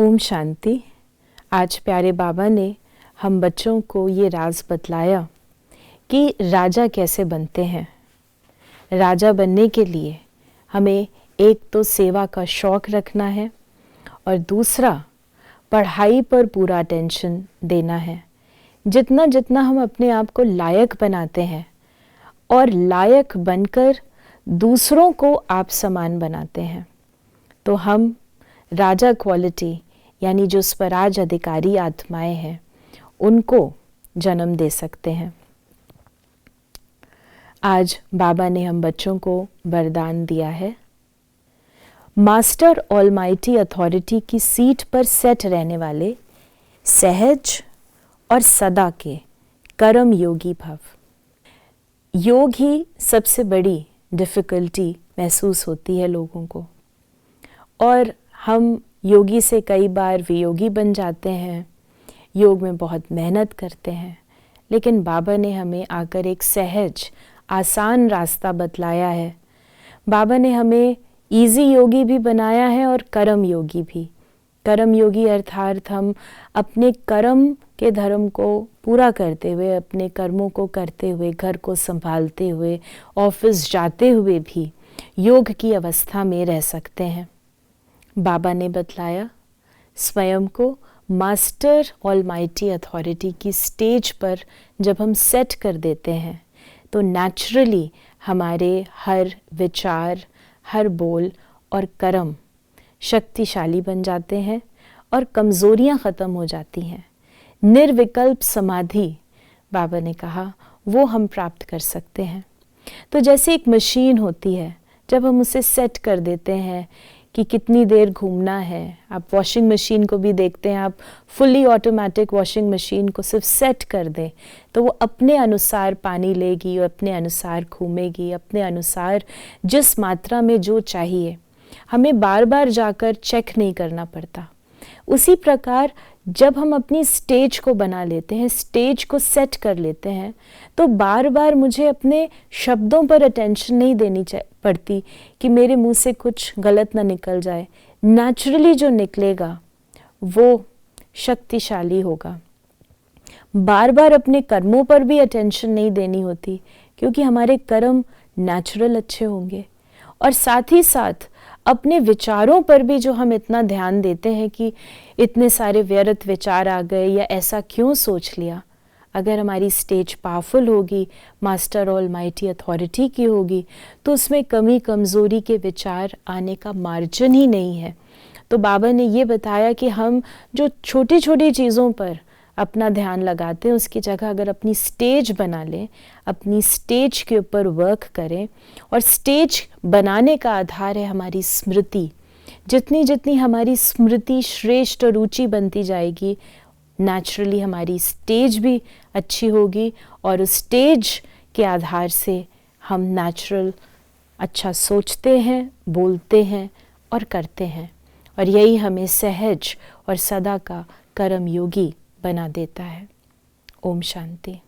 ओम शांति। आज प्यारे बाबा ने हम बच्चों को ये राज बतलाया कि राजा कैसे बनते हैं। राजा बनने के लिए हमें एक तो सेवा का शौक़ रखना है और दूसरा पढ़ाई पर पूरा अटेंशन देना है। जितना जितना हम अपने आप को लायक बनाते हैं और लायक बनकर दूसरों को आप समान बनाते हैं तो हम राजा क्वालिटी यानी जो स्वराज अधिकारी आत्माएं हैं उनको जन्म दे सकते हैं। आज बाबा ने हम बच्चों को वरदान दिया है, मास्टर ऑलमाइटी अथॉरिटी की सीट पर सेट रहने वाले सहज और सदा के कर्म योगी भव। योग ही सबसे बड़ी डिफ़िकल्टी महसूस होती है लोगों को और हम योगी से कई बार वियोगी बन जाते हैं। योग में बहुत मेहनत करते हैं, लेकिन बाबा ने हमें आकर एक सहज आसान रास्ता बतलाया है। बाबा ने हमें इजी योगी भी बनाया है और कर्म योगी भी। कर्म योगी अर्थात हम अपने कर्म के धर्म को पूरा करते हुए, अपने कर्मों को करते हुए, घर को संभालते हुए, ऑफिस जाते हुए भी योग की अवस्था में रह सकते हैं। बाबा ने बतलाया स्वयं को मास्टर ऑलमाइटी अथॉरिटी की स्टेज पर जब हम सेट कर देते हैं तो नेचुरली हमारे हर विचार, हर बोल और कर्म शक्तिशाली बन जाते हैं और कमज़ोरियां ख़त्म हो जाती हैं। निर्विकल्प समाधि बाबा ने कहा वो हम प्राप्त कर सकते हैं। तो जैसे एक मशीन होती है, जब हम उसे सेट कर देते हैं कि कितनी देर घूमना है, आप वॉशिंग मशीन को भी देखते हैं, आप फुली ऑटोमेटिक वॉशिंग मशीन को सिर्फ सेट कर दें तो वो अपने अनुसार पानी लेगी, अपने अनुसार घूमेगी, अपने अनुसार जिस मात्रा में जो चाहिए, हमें बार बार जाकर चेक नहीं करना पड़ता। उसी प्रकार जब हम अपनी स्टेज को बना लेते हैं, स्टेज को सेट कर लेते हैं तो बार बार मुझे अपने शब्दों पर अटेंशन नहीं देनी पड़ती कि मेरे मुंह से कुछ गलत ना निकल जाए। नेचुरली जो निकलेगा वो शक्तिशाली होगा। बार बार अपने कर्मों पर भी अटेंशन नहीं देनी होती क्योंकि हमारे कर्म नेचुरल अच्छे होंगे और साथ ही साथ अपने विचारों पर भी जो हम इतना ध्यान देते हैं कि इतने सारे व्यर्थ विचार आ गए या ऐसा क्यों सोच लिया, अगर हमारी स्टेज पावरफुल होगी, मास्टर ऑलमाइटी अथॉरिटी की होगी तो उसमें कमी कमज़ोरी के विचार आने का मार्जिन ही नहीं है। तो बाबा ने ये बताया कि हम जो छोटी छोटी चीज़ों पर अपना ध्यान लगाते हैं उसकी जगह अगर अपनी स्टेज बना लें, अपनी स्टेज के ऊपर वर्क करें और स्टेज बनाने का आधार है हमारी स्मृति। जितनी जितनी हमारी स्मृति श्रेष्ठ और ऊंची बनती जाएगी, नेचुरली हमारी स्टेज भी अच्छी होगी और उस स्टेज के आधार से हम नेचुरल अच्छा सोचते हैं, बोलते हैं और करते हैं और यही हमें सहज और सदा का कर्म योगी बना देता है। ओम शांति।